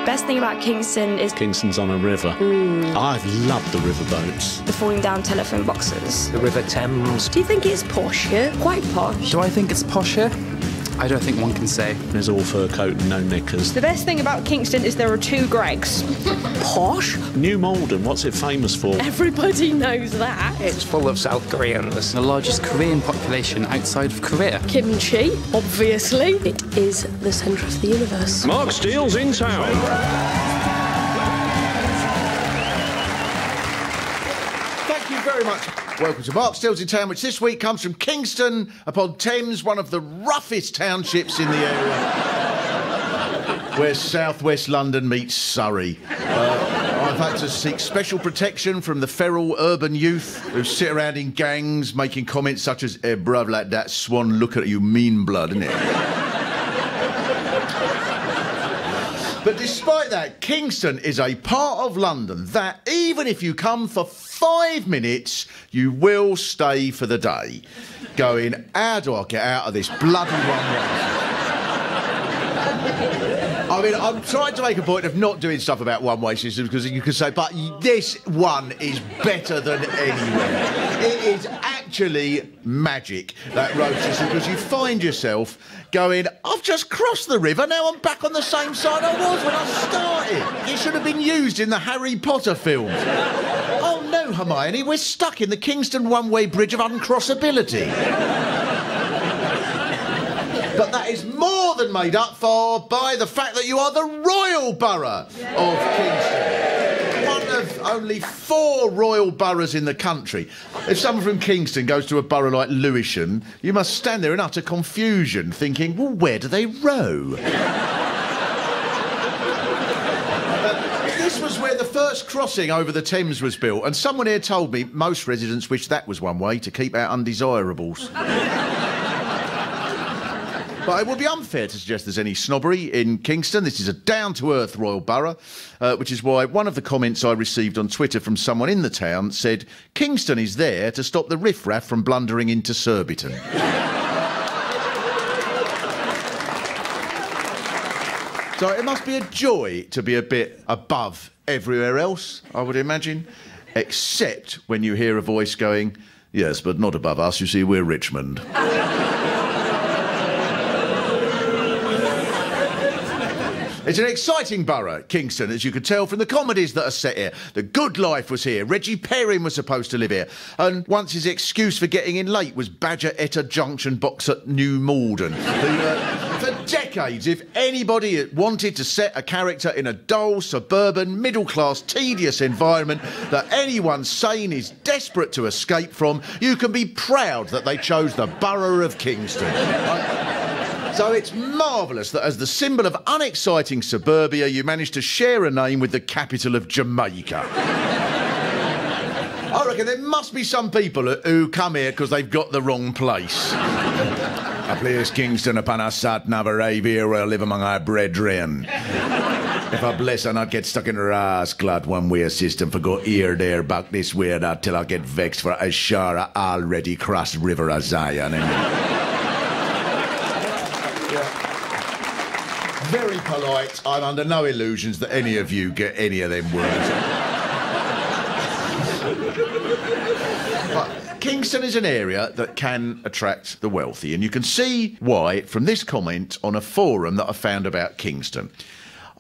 Best thing about Kingston is Kingston's on a river. I've loved the riverboats. the falling down telephone boxes. The River Thames. Do you think it's posh here? Quite posh. Do I think it's posh here? I don't think one can say. There's all fur coat and no knickers. The best thing about Kingston is there are 2 Gregs. Posh? New Malden, what's it famous for? Everybody knows that. It's full of South Koreans. The largest Korean population outside of Korea. Kimchi, obviously. It is the centre of the universe. Mark Steele's in town. Thank you very much. Welcome to Mark Steele's in Town, which this week comes from Kingston upon Thames, one of the roughest townships in the area, where southwest London meets Surrey. I've had to seek special protection from the feral urban youth who sit around in gangs making comments such as, "Eh, bruv, like that swan look at you mean blood, isn't it?" But despite that, Kingston is a part of London that, even if you come for 5 minutes, you will stay for the day. Going, how do I get out of this bloody one-way? I mean, I'm trying to make a point of not doing stuff about one-way systems because you can say, but this one is better than anywhere. It is actually magic, that road system, because you find yourself going, I've just crossed the river, now I'm back on the same side I was when I started. It should have been used in the Harry Potter films. Oh no, Hermione, we're stuck in the Kingston one-way bridge of uncrossability. But that is more than made up for by the fact that you are the royal borough of Kingston. One of only 4 royal boroughs in the country. If someone from Kingston goes to a borough like Lewisham, you must stand there in utter confusion, thinking, well, where do they row? This was where the first crossing over the Thames was built, and someone here told me most residents wish that was one way to keep out undesirables. But it would be unfair to suggest there's any snobbery in Kingston. This is a down-to-earth royal borough, which is why one of the comments I received on Twitter from someone in the town said, Kingston is there to stop the riffraff from blundering into Surbiton. So it must be a joy to be a bit above everywhere else, I would imagine, except when you hear a voice going, yes, but not above us, you see, we're Richmond. It's an exciting borough, Kingston, as you could tell from the comedies that are set here. The Good Life was here, Reggie Perrin was supposed to live here, and once his excuse for getting in late was Badger Etta Junction box at New Malden. For decades, if anybody wanted to set a character in a dull, suburban, middle-class, tedious environment that anyone sane is desperate to escape from, you can be proud that they chose the borough of Kingston. So it's marvellous that as the symbol of unexciting suburbia, you managed to share a name with the capital of Jamaica. I reckon there must be some people who come here because they've got the wrong place. A place Kingston upon a sat-nav arrive here where I live among our brethren. If I bless her not get stuck in her ass clot one-way system for go here, there, back this way, that till I get vexed for a sure I already crossed River of Zion. Very polite. I'm under no illusions that any of you get any of them words. But Kingston is an area that can attract the wealthy, and you can see why from this comment on a forum that I found about Kingston.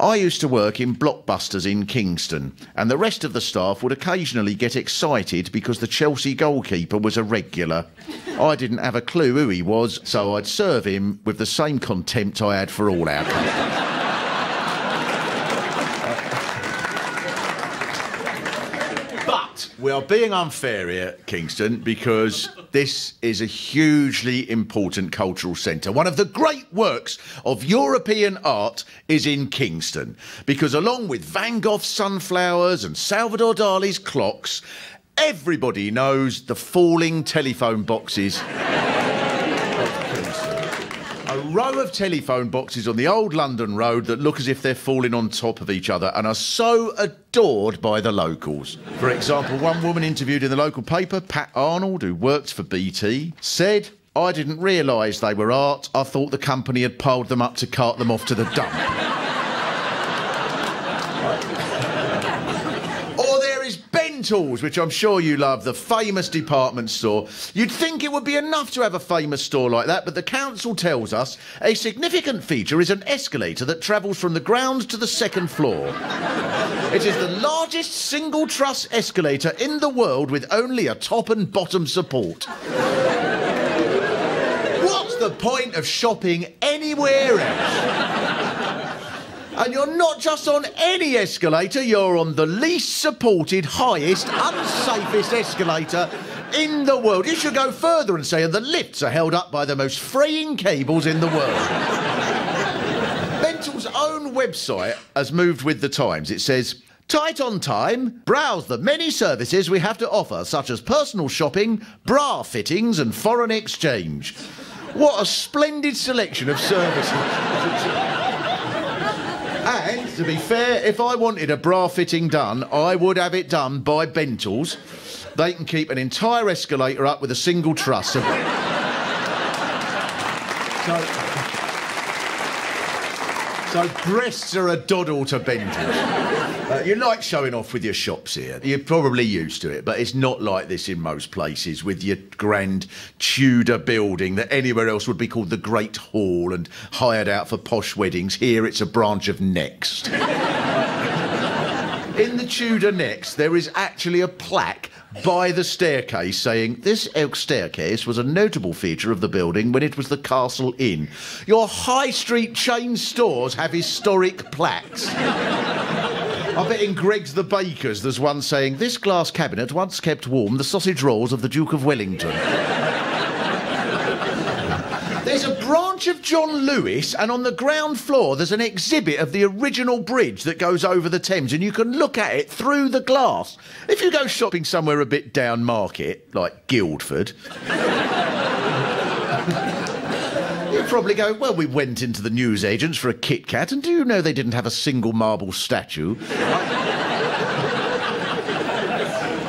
I used to work in Blockbusters in Kingston, and the rest of the staff would occasionally get excited because the Chelsea goalkeeper was a regular. I didn't have a clue who he was, so I'd serve him with the same contempt I had for all our company. But we are being unfair here, Kingston, because this is a hugely important cultural centre. One of the great works of European art is in Kingston, because along with Van Gogh's sunflowers and Salvador Dali's clocks, everybody knows the falling telephone boxes of Kingston. A row of telephone boxes on the old London road that look as if they're falling on top of each other and are so adored by the locals. For example, one woman interviewed in the local paper, Pat Arnold, who works for BT, said, I didn't realise they were art. I thought the company had piled them up to cart them off to the dump. Or there is Bentall's, which I'm sure you love, the famous department store. You'd think it would be enough to have a famous store like that, but the council tells us a significant feature is an escalator that travels from the ground to the second floor. It is the largest single truss escalator in the world with only a top and bottom support. What's the point of shopping anywhere else? And you're not just on any escalator, you're on the least supported, highest, unsafest escalator in the world. You should go further and say, and the lifts are held up by the most freeing cables in the world. Bentall's own website has moved with the times. It says, tight on time, browse the many services we have to offer, such as personal shopping, bra fittings and foreign exchange. What a splendid selection of services. And, to be fair, if I wanted a bra fitting done, I would have it done by Bentall's. They can keep an entire escalator up with a single truss. So breasts are a doddle to Bentall's. You like showing off with your shops here. You're probably used to it, but it's not like this in most places with your grand Tudor building that anywhere else would be called the Great Hall and hired out for posh weddings. Here it's a branch of Next. In the Tudor Next, there is actually a plaque by the staircase saying, this oak staircase was a notable feature of the building when it was the Castle Inn. Your high street chain stores have historic plaques. I bet in Greg's the Baker's there's one saying, this glass cabinet once kept warm the sausage rolls of the Duke of Wellington. There's a branch of John Lewis, and on the ground floor there's an exhibit of the original bridge that goes over the Thames, and you can look at it through the glass. If you go shopping somewhere a bit down market, like Guildford, you'd probably go, well, we went into the newsagents for a Kit Kat, and do you know they didn't have a single marble statue?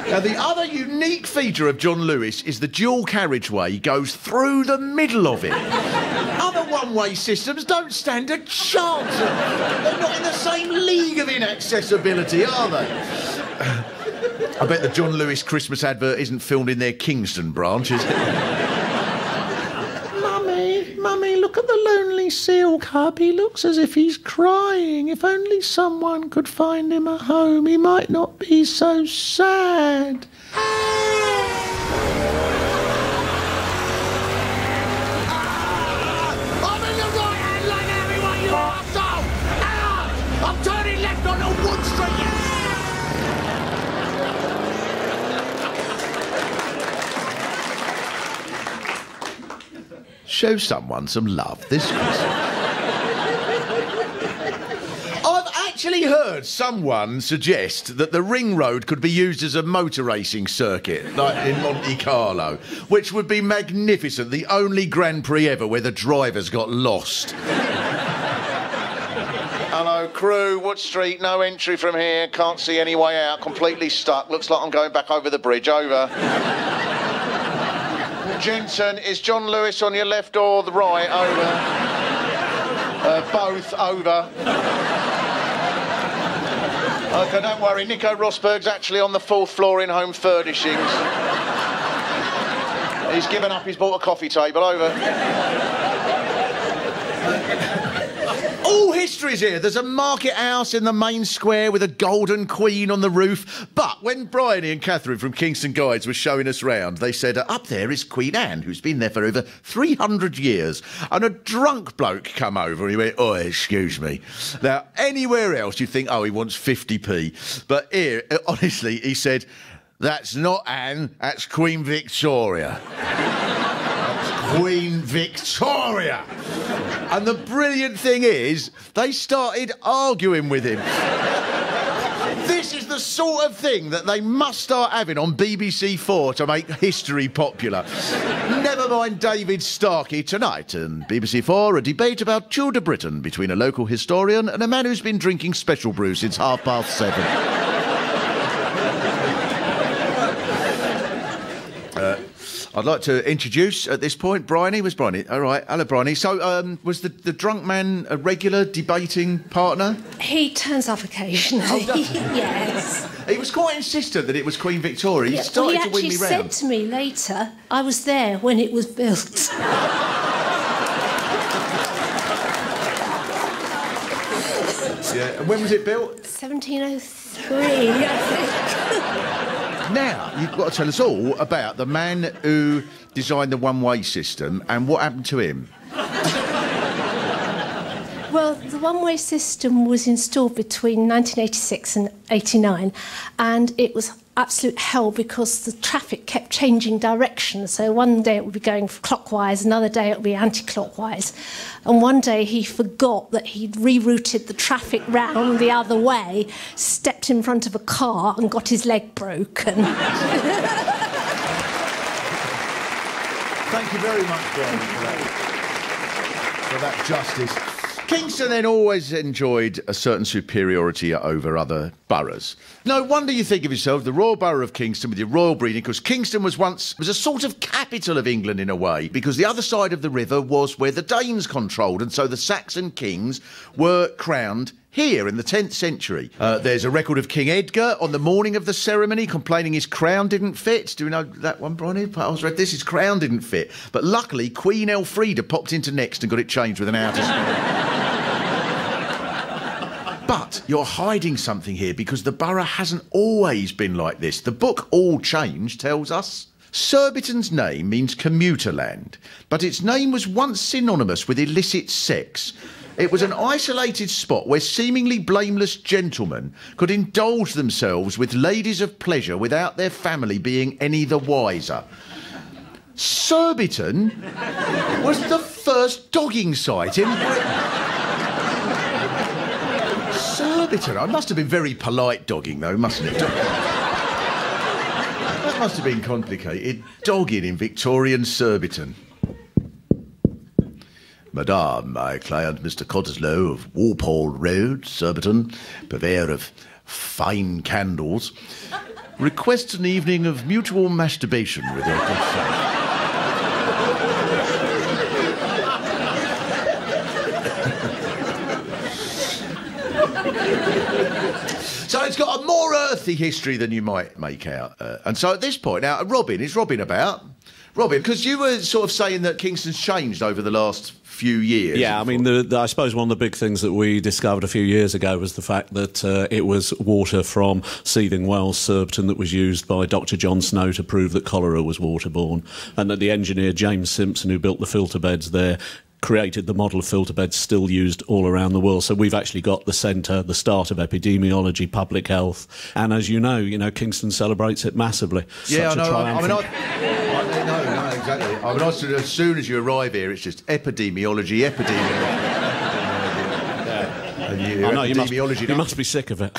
Now, the other unique feature of John Lewis is the dual carriageway goes through the middle of it. Other one-way systems don't stand a chance. They're not in the same league of inaccessibility, are they? I bet the John Lewis Christmas advert isn't filmed in their Kingston branch, is it? Mummy, look at the lonely seal cub. He looks as if he's crying. If only someone could find him a home, he might not be so sad. I'm in the right-hand lane, everyone, you arsehole! I'm turning left onto Wood Street, Show someone some love this Christmas. I've actually heard someone suggest that the ring road could be used as a motor racing circuit, like in Monte Carlo, which would be magnificent, the only Grand Prix ever where the drivers got lost. Hello, crew, Wood Street, no entry from here, can't see any way out, completely stuck, looks like I'm going back over the bridge, over. Jensen, is John Lewis on your left or the right? Over. Both, over. OK, don't worry, Nico Rosberg's actually on the 4th floor in home furnishings. He's given up, he's bought a coffee table, over. All history's here. There's a market house in the main square with a golden queen on the roof. But when Bryony and Catherine from Kingston Guides were showing us round, they said, up there is Queen Anne, who's been there for over 300 years. And a drunk bloke come over and he went, oh, excuse me. Now, anywhere else you'd think, oh, he wants 50p. But here, honestly, he said, that's not Anne, that's Queen Victoria. Queen Victoria. And the brilliant thing is, they started arguing with him. This is the sort of thing that they must start having on BBC4 to make history popular. Never mind David Starkey tonight and BBC4, a debate about Tudor Britain between a local historian and a man who's been drinking special brew since 7:30. I'd like to introduce at this point Bryony. Where's Bryony? All right, hello, Bryony. So, was the drunk man a regular debating partner? He turns up occasionally. Yes. He was quite insistent that it was Queen Victoria. He started to win me round. He actually said to me later, I was there when it was built. Yeah, and when was it built? 1703, I think. Now, you've got to tell us all about the man who designed the one-way system and what happened to him. Well, the one-way system was installed between 1986 and 89, and it was absolute hell because the traffic kept changing direction. So one day it would be going clockwise, another day it would be anti-clockwise. And one day he forgot that he'd rerouted the traffic round the other way, stepped in front of a car and got his leg broken. Thank you very much, Brian, for that justice. Kingston then always enjoyed a certain superiority over other boroughs. No wonder you think of yourself, the Royal Borough of Kingston, with your royal breeding, because Kingston was a sort of capital of England in a way, because the other side of the river was where the Danes controlled, and so the Saxon kings were crowned here in the 10th century. There's a record of King Edgar on the morning of the ceremony complaining his crown didn't fit. Do you know that one, Bronny? I was read this, his crown didn't fit. But luckily, Queen Elfrida popped into next and got it changed with an outer. But you're hiding something here because the borough hasn't always been like this. The book All Change tells us Surbiton's name means commuter land, but its name was once synonymous with illicit sex. It was an isolated spot where seemingly blameless gentlemen could indulge themselves with ladies of pleasure without their family being any the wiser. Surbiton was the first dogging site in Britain. Surbiton. I must have been very polite dogging, though, mustn't it? That must have been complicated. Dogging in Victorian Surbiton. Madame, my client, Mr. Cottesloe of Walpole Road, Surbiton, purveyor of fine candles, requests an evening of mutual masturbation with your good son. So it's got a more earthy history than you might make out. And so at this point, now, Robin, is Robin about? Robin, because you were sort of saying that Kingston's changed over the last few years. Yeah, I mean, I suppose one of the big things that we discovered a few years ago was the fact that it was water from seething wells, Surbiton, that was used by Dr. John Snow to prove that cholera was waterborne, and that the engineer James Simpson, who built the filter beds there, created the model of filter beds still used all around the world. So we've actually got the centre, the start of epidemiology, public health, and as you know, Kingston celebrates it massively. Yeah, Such I know. triumphant... No, exactly. I mean, as soon as you arrive here, it's just epidemiology. And I know, you must be sick of it.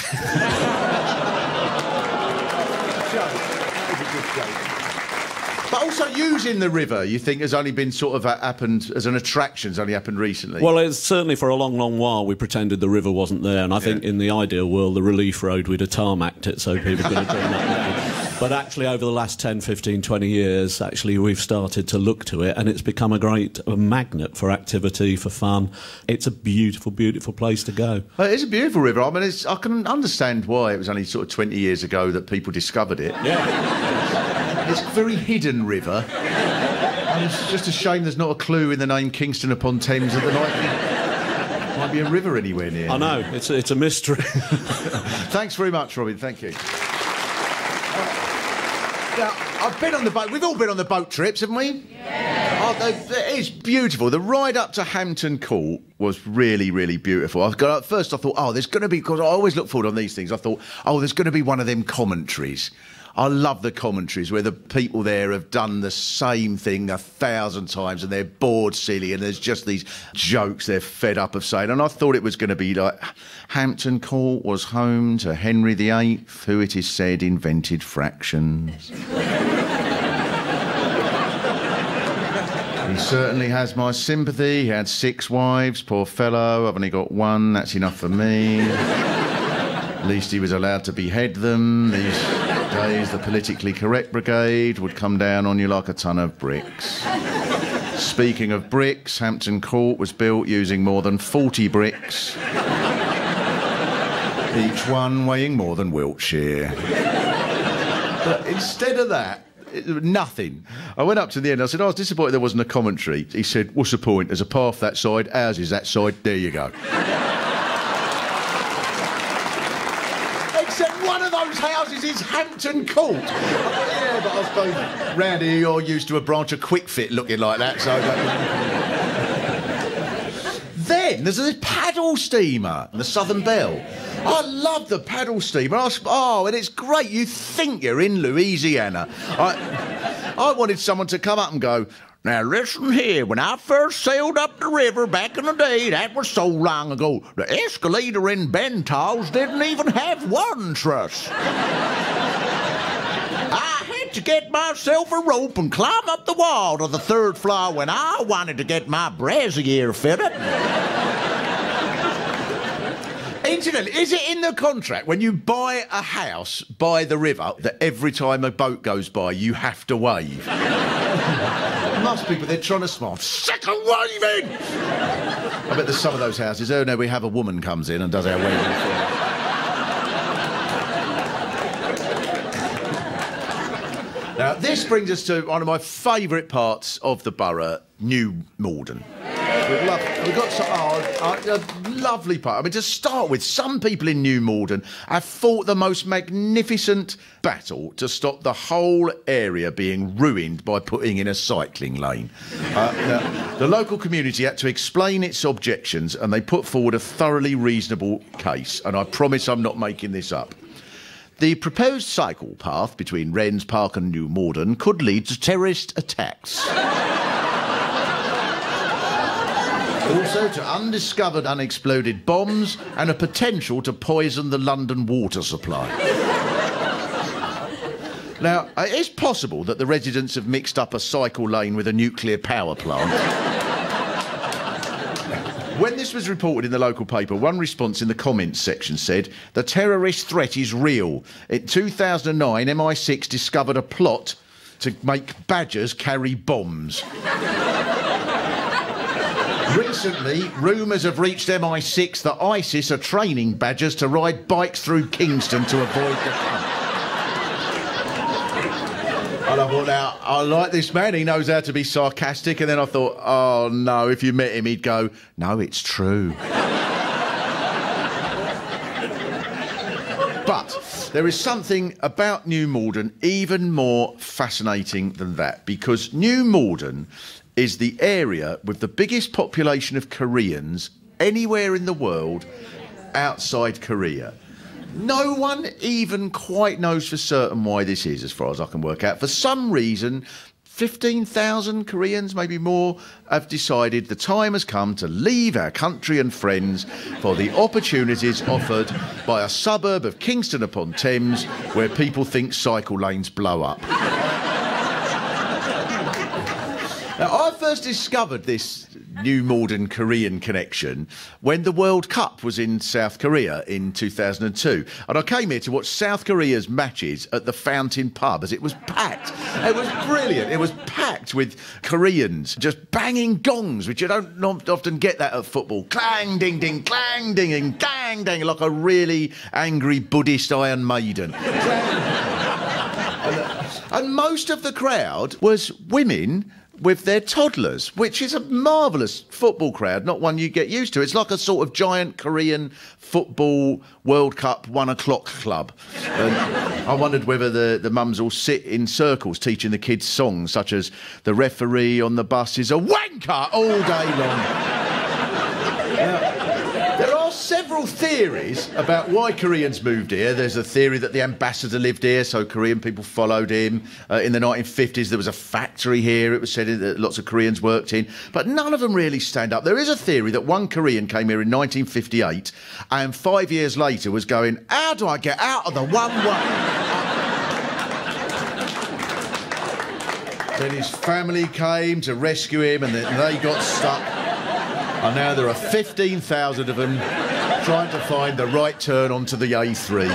But also using the river, you think has only been sort of happened as an attraction, has only happened recently? Well, it's certainly for a long, long while we pretended the river wasn't there, and I think in the ideal world, the relief road, we'd have tarmacked it so people could have done that. But actually, over the last 10, 15, 20 years, actually, we've started to look to it, and it's become a great magnet for activity, for fun. It's a beautiful, beautiful place to go. Well, it is a beautiful river. I mean, I can understand why it was only sort of 20 years ago that people discovered it. Yeah. It's a very hidden river. And it's just a shame there's not a clue in the name Kingston upon Thames that there might be a river anywhere near. I know, it's a mystery. Thanks very much, Robin. Thank you. Now, I've been on the boat. We've all been on the boat trips, haven't we? Yeah. Oh, it is beautiful. The ride up to Hampton Court was really, really beautiful. At first I thought, there's going to be, because I always look forward on these things, I thought, there's going to be one of them commentaries. I love the commentaries where the people there have done the same thing 1,000 times and they're bored silly and there's just these jokes they're fed up of saying. And I thought it was going to be like, Hampton Court was home to Henry VIII, who it is said invented fractions. He certainly has my sympathy. He had 6 wives, poor fellow. I've only got 1, that's enough for me. At least he was allowed to behead them. days, the politically correct brigade would come down on you like a ton of bricks. Speaking of bricks, Hampton Court was built using more than 40 bricks, each one weighing more than Wiltshire. But instead of that, nothing. I went up to the end, I said, I was disappointed there wasn't a commentary. He said, what's the point? There's a path that side, ours is that side, there you go. Except one of those houses is Hampton Court. Yeah, but I suppose round here you're used to a branch of Quick Fit looking like that, so... Then there's this paddle steamer, the Southern Belle. I love the paddle steamer. And it's great. You think you're in Louisiana. I wanted someone to come up and go, now listen here, when I first sailed up the river back in the day, that was so long ago, the escalator in Bentalls didn't even have one truss. I had to get myself a rope and climb up the wall to the 3rd floor when I wanted to get my brassiere fitted. Incidentally, is it in the contract when you buy a house by the river that every time a boat goes by you have to wave? Must be, but they're trying to smile. Sick of waving! I bet there's some of those houses, oh no, we have a woman comes in and does our waving for us. Now, this brings us to one of my favourite parts of the borough, New Malden. We've got a lovely part. I mean, to start with, some people in New Malden have fought the most magnificent battle to stop the whole area being ruined by putting in a cycling lane. Now, the local community had to explain its objections and they put forward a thoroughly reasonable case, and I promise I'm not making this up. The proposed cycle path between Wrens Park and New Malden could lead to terrorist attacks. Also to undiscovered unexploded bombs and a potential to poison the London water supply. Now, it's possible that the residents have mixed up a cycle lane with a nuclear power plant. When this was reported in the local paper, one response in the comments section said, the terrorist threat is real. In 2009, MI6 discovered a plot to make badgers carry bombs. Recently, rumours have reached MI6 that ISIS are training badgers to ride bikes through Kingston to avoid the camp. And I thought, now, I like this man, he knows how to be sarcastic, and then I thought, oh no, if you met him, he'd go, no, it's true. But there is something about New Malden even more fascinating than that, because New Malden is the area with the biggest population of Koreans anywhere in the world outside Korea. No one even quite knows for certain why this is, as far as I can work out. For some reason, 15,000 Koreans, maybe more, have decided the time has come to leave our country and friends for the opportunities offered by a suburb of Kingston upon Thames where people think cycle lanes blow up. Now, I first discovered this New Malden Korean connection when the World Cup was in South Korea in 2002. And I came here to watch South Korea's matches at the Fountain Pub as it was packed. It was brilliant. It was packed with Koreans just banging gongs, which you don't often get that at football. Clang, ding, ding, clang, ding, and clang, ding, like a really angry Buddhist Iron Maiden. And most of the crowd was women with their toddlers, which is a marvellous football crowd, not one you get used to. It's like a sort of giant Korean football World Cup 1 o'clock club. And I wondered whether the mums all sit in circles teaching the kids songs such as "The referee on the bus is a wanker" all day long. There are several theories about why Koreans moved here. There's a theory that the ambassador lived here, so Korean people followed him. In the 1950s, there was a factory here, it was said that lots of Koreans worked in, but none of them really stand up. There is a theory that one Korean came here in 1958 and 5 years later was going, how do I get out of the one-way? Then his family came to rescue him and then they got stuck. And now there are 15,000 of them trying to find the right turn onto the A3.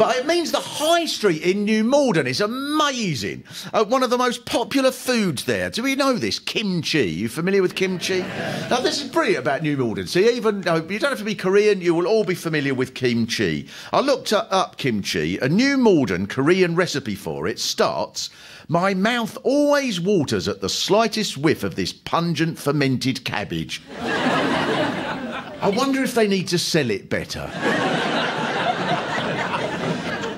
But it means the high street in New Malden is amazing. One of the most popular foods there. Do we know this? Kimchi. You familiar with kimchi? Now, this is brilliant about New Malden. See, even though you don't have to be Korean, you will all be familiar with kimchi. I looked up kimchi. A New Malden Korean recipe for it starts... My mouth always waters at the slightest whiff of this pungent fermented cabbage. I wonder if they need to sell it better.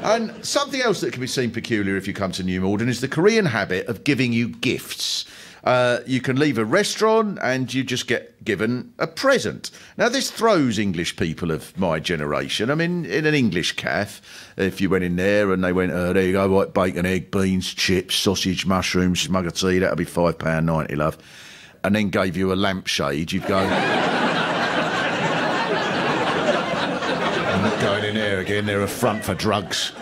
And something else that can be seen peculiar if you come to New Malden is the Korean habit of giving you gifts. You can leave a restaurant and you just get given a present. Now, this throws English people of my generation. I mean, in an English cafe, if you went in there and they went, there you go, right, bacon, egg, beans, chips, sausage, mushrooms, mug of tea, that'll be £5.90, love. And then gave you a lampshade, you'd go... I'm not going in there again, they're a front for drugs.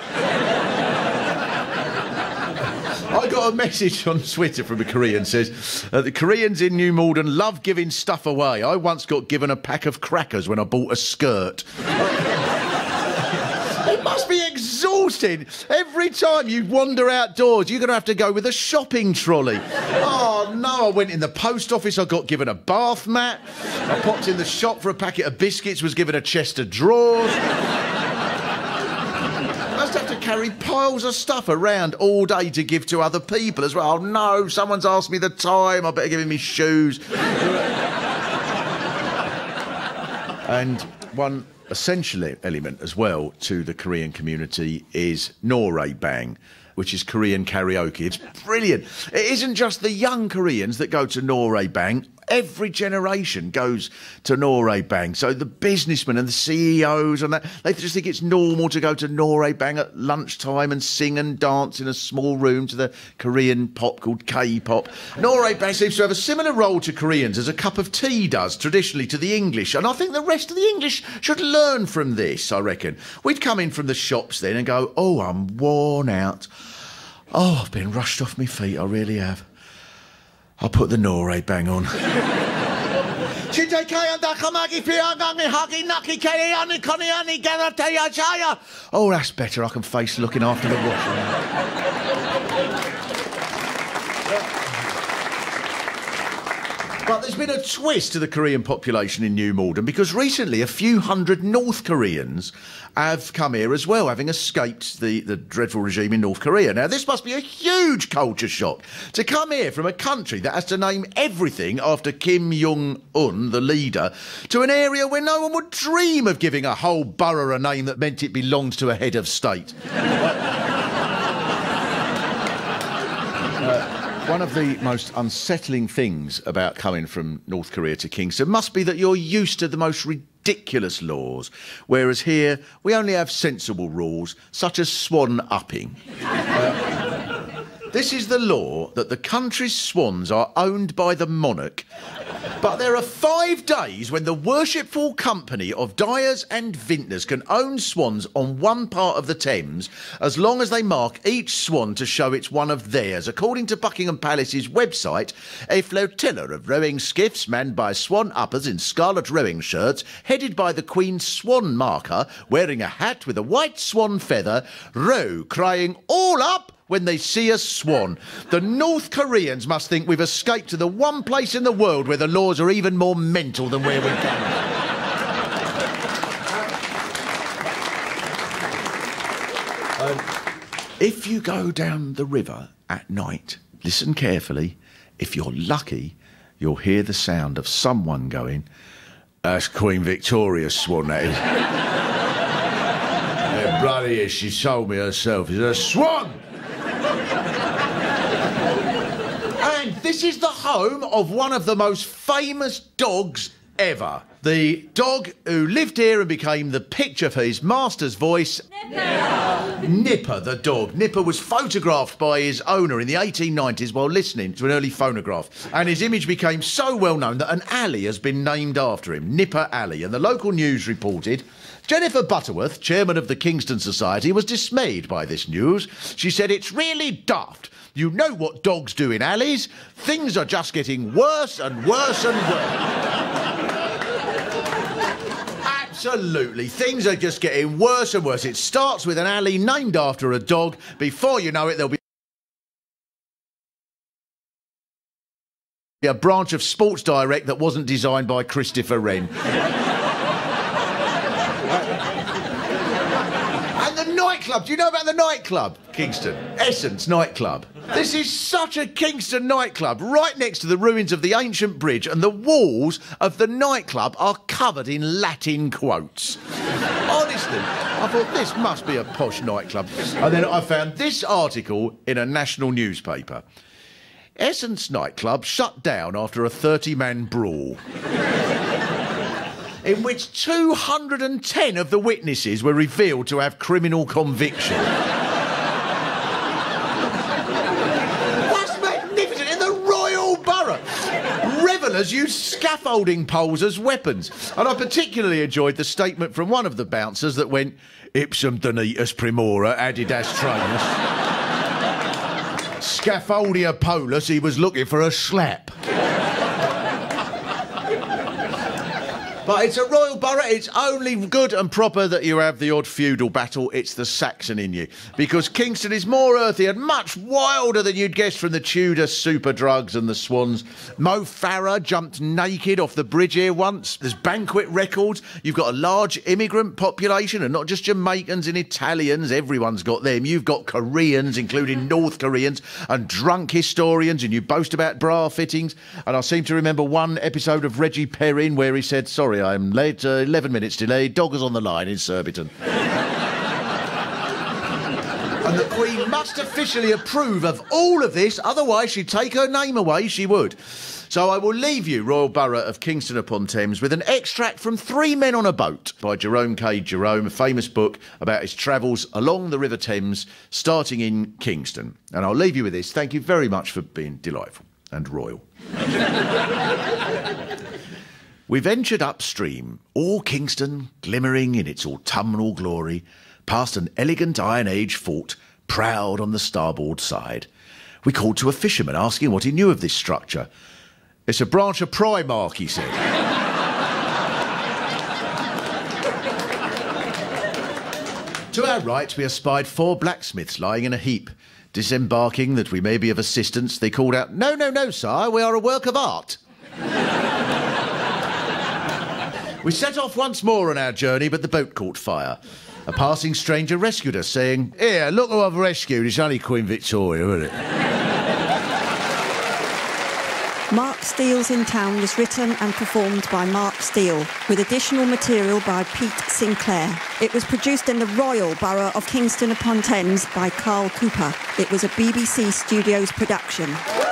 I got a message on Twitter from a Korean says, the Koreans in New Malden love giving stuff away. I once got given a pack of crackers when I bought a skirt. It must be exhausting. Every time you wander outdoors, you're going to have to go with a shopping trolley. Oh, no, I went in the post office, I got given a bath mat. I popped in the shop for a packet of biscuits, was given a chest of drawers. Carry piles of stuff around all day to give to other people as well. Oh, no, someone's asked me the time. I better give him his shoes. And one essential element as well to the Korean community is noraebang, which is Korean karaoke. It's brilliant. It isn't just the young Koreans that go to noraebang. Every generation goes to noraebang. So the businessmen and the CEOs and that, they just think it's normal to go to noraebang at lunchtime and sing and dance in a small room to the Korean pop called K-pop. Noraebang seems to have a similar role to Koreans as a cup of tea does traditionally to the English. And I think the rest of the English should learn from this, I reckon. We'd come in from the shops then and go, oh, I'm worn out. Oh, I've been rushed off my feet, I really have. I'll put the noraebang on. Oh, that's better. I can face looking after the washing. But there's been a twist to the Korean population in New Malden because recently a few hundred North Koreans have come here as well, having escaped the dreadful regime in North Korea. Now, this must be a huge culture shock to come here from a country that has to name everything after Kim Jong-un, the leader, to an area where no one would dream of giving a whole borough a name that meant it belonged to a head of state. One of the most unsettling things about coming from North Korea to Kingston must be that you're used to the most ridiculous laws, whereas here we only have sensible rules, such as swan upping. This is the law that the country's swans are owned by the monarch, but there are 5 days when the worshipful company of dyers and vintners can own swans on one part of the Thames as long as they mark each swan to show it's one of theirs. According to Buckingham Palace's website, a flotilla of rowing skiffs manned by swan uppers in scarlet rowing shirts, headed by the Queen's swan marker, wearing a hat with a white swan feather, row crying, "All up!" when they see a swan. The North Koreans must think we've escaped to the one place in the world where the laws are even more mental than where we've come. If you go down the river at night, listen carefully. If you're lucky, you'll hear the sound of someone going, "That's Queen Victoria's swan, that is." Yeah, bloody is, she told me herself. It's a swan! And this is the home of one of the most famous dogs ever. The dog who lived here and became the picture for his master's voice. Nipper! Nipper, the dog. Nipper was photographed by his owner in the 1890s while listening to an early phonograph. And his image became so well known that an alley has been named after him, Nipper Alley. And the local news reported, Jennifer Butterworth, chairman of the Kingston Society, was dismayed by this news. She said, "It's really daft. You know what dogs do in alleys. Things are just getting worse and worse and worse." Absolutely. Things are just getting worse and worse. It starts with an alley named after a dog. Before you know it, there'll be a branch of Sports Direct that wasn't designed by Christopher Wren. And the nightclub. Do you know about the nightclub, Kingston? Essence nightclub. This is such a Kingston nightclub, right next to the ruins of the ancient bridge, and the walls of the nightclub are covered in Latin quotes. Honestly, I thought this must be a posh nightclub. And then I found this article in a national newspaper. Essence nightclub shut down after a 30-man brawl, in which 210 of the witnesses were revealed to have criminal conviction. That's magnificent. In the Royal Borough, revellers used scaffolding poles as weapons. And I particularly enjoyed the statement from one of the bouncers that went, "Ipsum donitus primora adidas trainus." Scaffoldia polus, he was looking for a slap. But it's a royal borough. It's only good and proper that you have the odd feudal battle. It's the Saxon in you. Because Kingston is more earthy and much wilder than you'd guess from the Tudor super drugs and the swans. Mo Farah jumped naked off the bridge here once. There's banquet records. You've got a large immigrant population, and not just Jamaicans and Italians. Everyone's got them. You've got Koreans, including North Koreans, and drunk historians, and you boast about bra fittings. And I seem to remember one episode of Reggie Perrin where he said, "Sorry, I'm late, 11 minutes delayed. Doggers on the line in Surbiton." And the Queen must officially approve of all of this, otherwise she'd take her name away, she would. So I will leave you, Royal Borough of Kingston upon Thames, with an extract from 3 Men on a Boat by Jerome K. Jerome, a famous book about his travels along the River Thames, starting in Kingston. And I'll leave you with this. Thank you very much for being delightful and royal. We ventured upstream, all Kingston glimmering in its autumnal glory, past an elegant Iron Age fort, proud on the starboard side. We called to a fisherman, asking what he knew of this structure. "It's a branch of Primark," he said. To our right, we espied 4 blacksmiths lying in a heap. Disembarking that we may be of assistance, they called out, "No, no, no, sire, we are a work of art." We set off once more on our journey, but the boat caught fire. A passing stranger rescued us, saying, "Here, look who I've rescued. It's only Queen Victoria, isn't it?" Mark Steele's in Town was written and performed by Mark Steele, with additional material by Pete Sinclair. It was produced in the Royal Borough of Kingston upon Thames by Carl Cooper. It was a BBC Studios production. Thank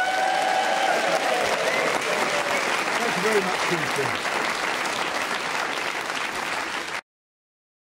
you very much, Kingston.